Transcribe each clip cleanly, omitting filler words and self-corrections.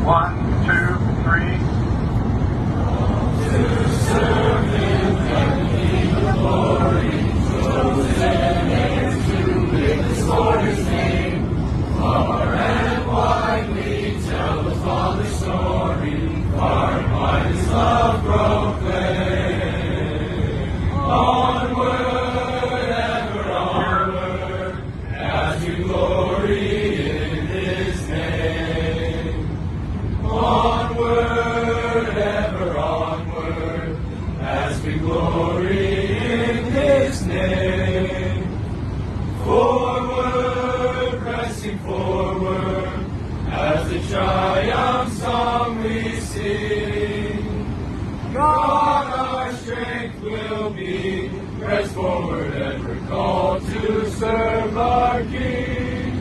1, 2, 3. To serve Him and King of glory, chosen heirs to witness for His name. Far and wide we tell the Father's story, far and wide His love proclaim. Onward, ever onward, as we glory in His name. Onward, ever onward, as we glory in His name. Forward, pressing forward, as the triumph song we sing. God our strength will be, press forward ever called to serve our King.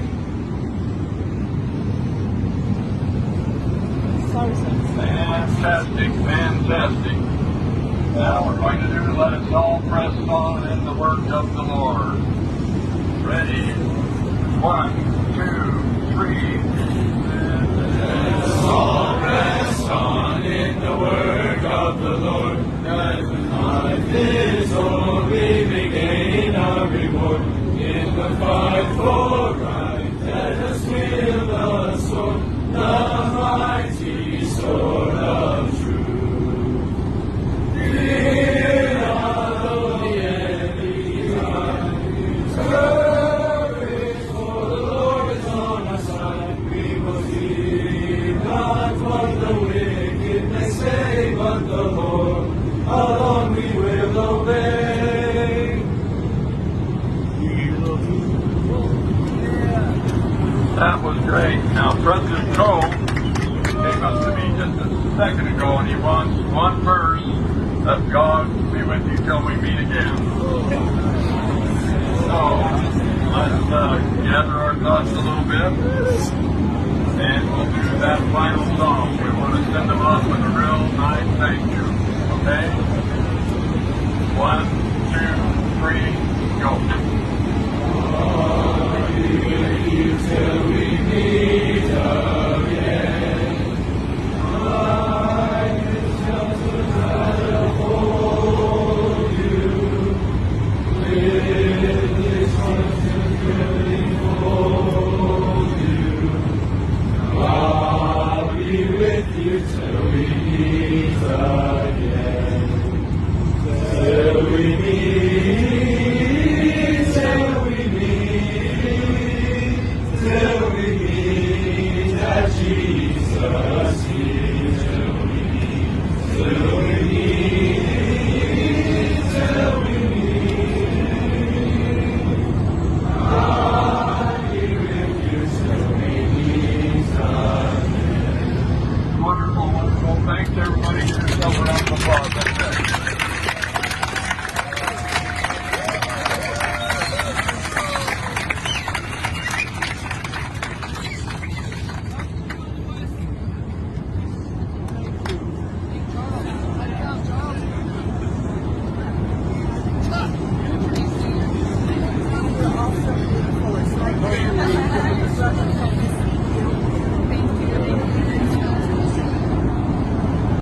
Fantastic, fantastic. Now we're going to do Let Us All Press On in the Work of the Lord. Ready? 1, 2, 3. Let us all press on in the work of the Lord. That when life is o'er, we may gain our reward. In the fight for right, let us wield the sword, the mighty sword of truth. Rid of the enemy's eyes. Courage, for the Lord is on our side. We will heed not what the wicked may say, but the Lord alone we will obey. That was great. Now, President Cole came up to me just a second ago, and he wants one verse. Let God be with you till we meet again. So, let's gather our thoughts a little bit, and we'll do that final song. We want to send them off with a real nice thank you. Okay? 1, 2, 3, go.